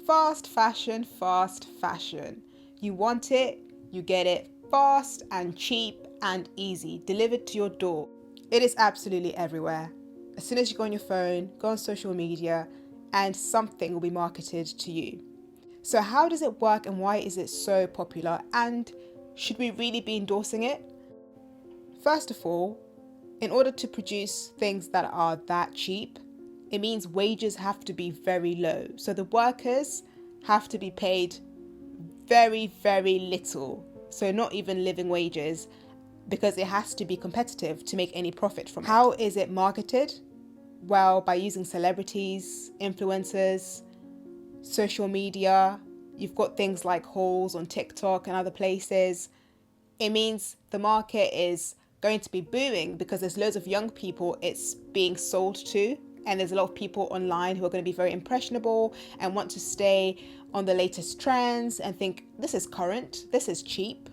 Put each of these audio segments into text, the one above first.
Fast fashion, fast fashion. You want it, you get it fast and cheap and easy, delivered to your door. It is absolutely everywhere. As soon as you go on your phone, go on social media, and something will be marketed to you. So how does it work and why is it so popular? And should we really be endorsing it? First of all, in order to produce things that are that cheap, it means wages have to be very low. So the workers have to be paid very, very little. So not even living wages, because it has to be competitive to make any profit from it. How is it marketed? Well, by using celebrities, influencers, social media. You've got things like hauls on TikTok and other places. It means the market is going to be booming because there's loads of young people it's being sold to, and there's a lot of people online who are going to be very impressionable and want to stay on the latest trends and think, this is current, this is cheap,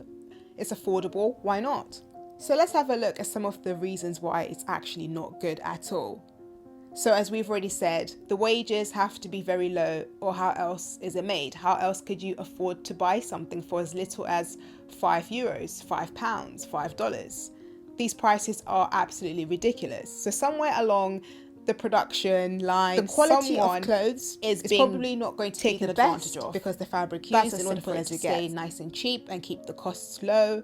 it's affordable, why not? So let's have a look at some of the reasons why it's actually not good at all. So as we've already said, the wages have to be very low, or how else is it made? How else could you afford to buy something for as little as €5, £5, $5? These prices are absolutely ridiculous. So somewhere along the production line, the quality of clothes is probably not going to be the best because the fabric used in order for it to stay nice and cheap and keep the costs low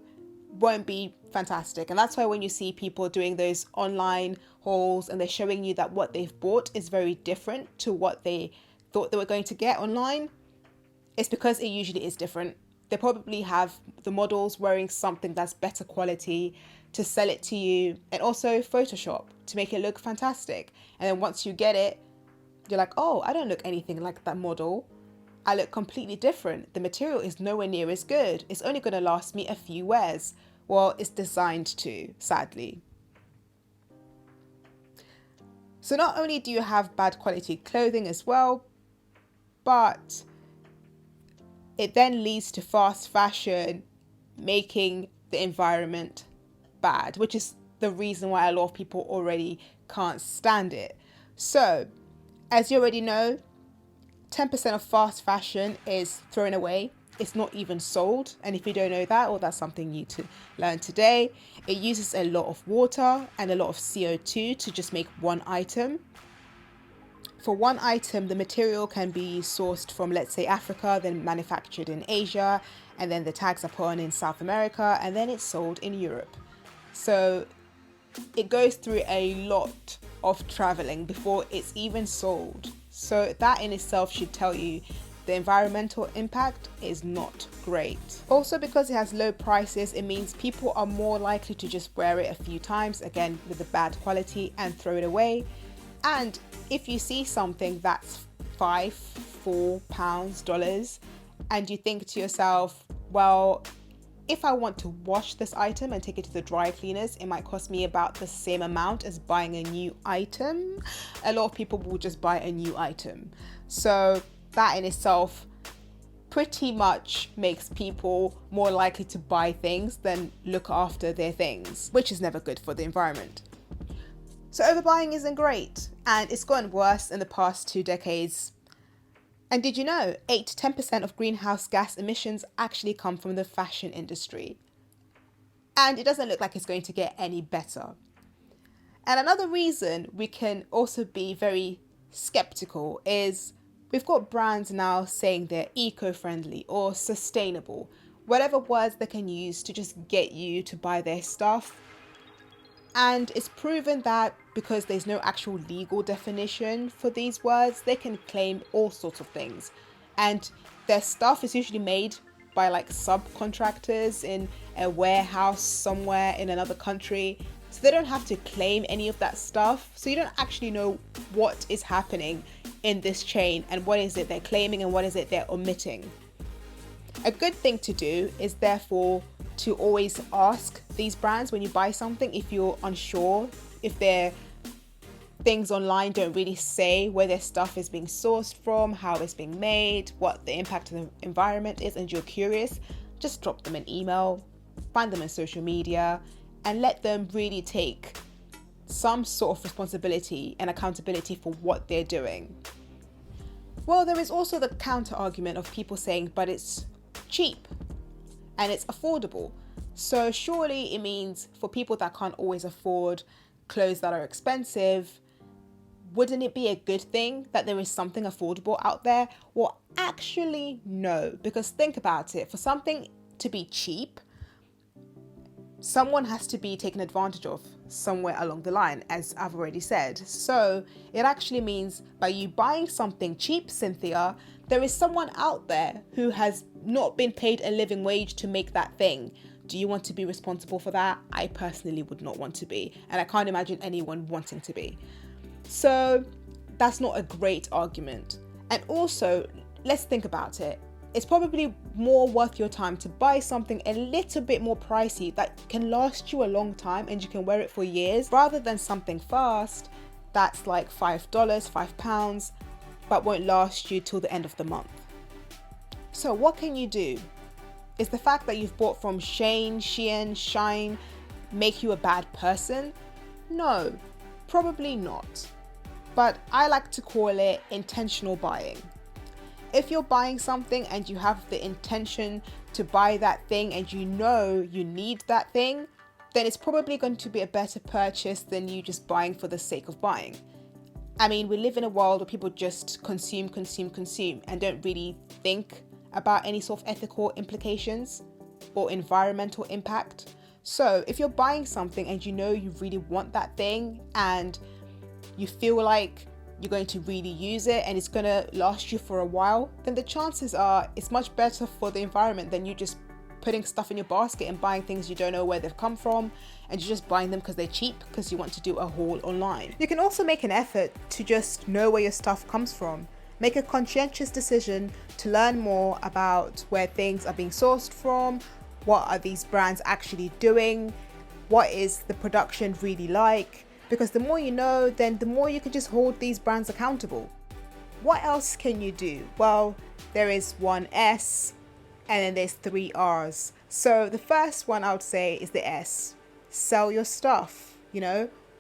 won't be fantastic. And that's why when you see people doing those online hauls and they're showing you that what they've bought is very different to what they thought they were going to get online, it's because it usually is different. They probably have the models wearing something that's better quality to sell it to you, and also Photoshop to make it look fantastic. And then once you get it, you're like, oh, I don't look anything like that model. I look completely different. The material is nowhere near as good. It's only going to last me a few wears. Well, it's designed to, sadly. So not only do you have bad quality clothing as well, but it then leads to fast fashion making the environment bad, which is the reason why a lot of people already can't stand it. So, as you already know, 10% of fast fashion is thrown away. It's not even sold. And if you don't know that, or that's something new to learn today, it uses a lot of water and a lot of CO2 to just make one item. For one item, the material can be sourced from, let's say, Africa, then manufactured in Asia, and then the tags are put on in South America, and then it's sold in Europe. So it goes through a lot of traveling before it's even sold. So that in itself should tell you the environmental impact is not great. Also, because it has low prices, it means people are more likely to just wear it a few times, again with the bad quality, and throw it away. And if you see something that's £5, £4, dollars, and you think to yourself, well, if I want to wash this item and take it to the dry cleaners, it might cost me about the same amount as buying a new item. A lot of people will just buy a new item. So that in itself pretty much makes people more likely to buy things than look after their things, which is never good for the environment. So overbuying isn't great, and it's gotten worse in the past 2 decades. And did you know 8 to 10% of greenhouse gas emissions actually come from the fashion industry? And it doesn't look like it's going to get any better. And another reason we can also be very skeptical is we've got brands now saying they're eco-friendly or sustainable, whatever words they can use to just get you to buy their stuff. And it's proven that because there's no actual legal definition for these words, they can claim all sorts of things. And their stuff is usually made by like subcontractors in a warehouse somewhere in another country. So they don't have to claim any of that stuff. So you don't actually know what is happening in this chain and what is it they're claiming and what is it they're omitting. A good thing to do is therefore to always ask these brands when you buy something if you're unsure, if their things online don't really say where their stuff is being sourced from, how it's being made, what the impact on the environment is, and you're curious, just drop them an email, find them on social media, and let them really take some sort of responsibility and accountability for what they're doing. Well, there is also the counter argument of people saying, but it's cheap and it's affordable. So surely it means for people that can't always afford clothes that are expensive, wouldn't it be a good thing that there is something affordable out there? Well, actually, no, because think about it. For something to be cheap, someone has to be taken advantage of somewhere along the line, as I've already said. So it actually means by you buying something cheap, Cynthia, there is someone out there who has not been paid a living wage to make that thing. Do you want to be responsible for that? I personally would not want to be, and I can't imagine anyone wanting to be. So that's not a great argument. And also, let's think about it. It's probably more worth your time to buy something a little bit more pricey that can last you a long time and you can wear it for years, rather than something fast that's like $5, £5, but won't last you till the end of the month. So what can you do? Is the fact that you've bought from Shein, make you a bad person? No, probably not. But I like to call it intentional buying. If you're buying something and you have the intention to buy that thing and you know you need that thing, then it's probably going to be a better purchase than you just buying for the sake of buying. I mean, we live in a world where people just consume and don't really think about any sort of ethical implications or environmental impact. So if you're buying something and you know you really want that thing and you feel like you're going to really use it and it's going to last you for a while, then the chances are it's much better for the environment than you just putting stuff in your basket and buying things you don't know where they've come from and you're just buying them because they're cheap because you want to do a haul online. You can also make an effort to just know where your stuff comes from. Make a conscientious decision to learn more about where things are being sourced from, what are these brands actually doing, what is the production really like, because the more you know, then the more you can just hold these brands accountable. What else can you do? Well, there is one S and then there's 3 R's. So the first one I would say is the S. Sell your stuff,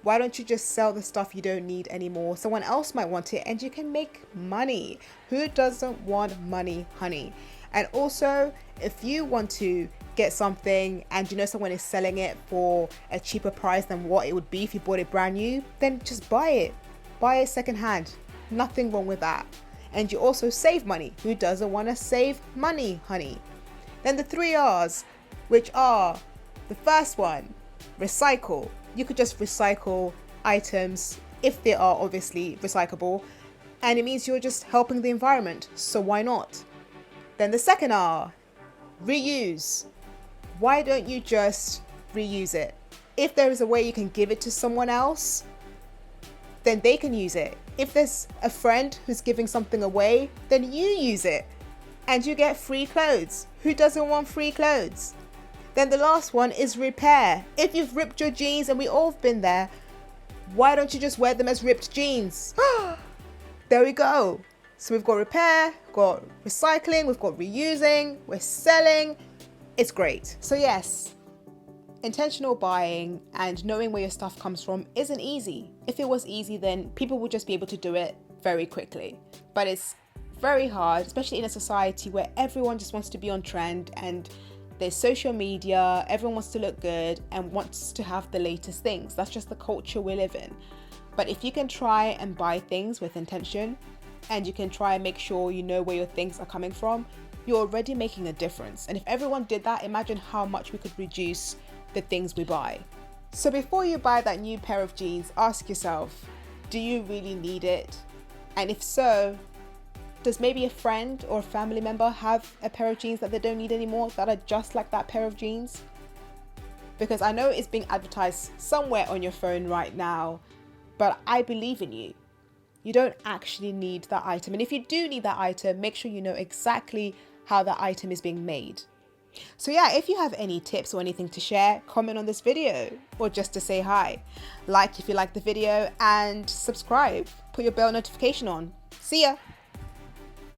Why don't you just sell the stuff you don't need anymore? Someone else might want it and you can make money. Who doesn't want money, honey? And also, if you want to get something and someone is selling it for a cheaper price than what it would be if you bought it brand new, then just buy it. Buy it secondhand. Nothing wrong with that. And you also save money. Who doesn't want to save money, honey? Then the 3 R's, which are the first one, recycle. You could just recycle items if they are obviously recyclable, and it means you're just helping the environment, so why not? Then the second R, reuse. Why don't you just reuse it? If there is a way you can give it to someone else, then they can use it. If there's a friend who's giving something away, then you use it and you get free clothes. Who doesn't want free clothes? Then the last one is repair. If you've ripped your jeans, and we all have been there, why don't you just wear them as ripped jeans? There we go. So we've got repair, we've got recycling, we've got reusing, we're selling. It's great. So yes, intentional buying and knowing where your stuff comes from isn't easy. If it was easy, then people would just be able to do it very quickly. But it's very hard, especially in a society where everyone just wants to be on trend and there's social media, everyone wants to look good and wants to have the latest things. That's just the culture we live in. But if you can try and buy things with intention and you can try and make sure you know where your things are coming from, you're already making a difference. And if everyone did that, imagine how much we could reduce the things we buy. So before you buy that new pair of jeans, ask yourself, do you really need it? And if so, does maybe a friend or a family member have a pair of jeans that they don't need anymore that are just like that pair of jeans? Because I know it's being advertised somewhere on your phone right now, but I believe in you. You don't actually need that item. And if you do need that item, make sure you know exactly how that item is being made. So yeah, if you have any tips or anything to share, comment on this video or just to say hi. Like if you like the video and subscribe. Put your bell notification on. See ya.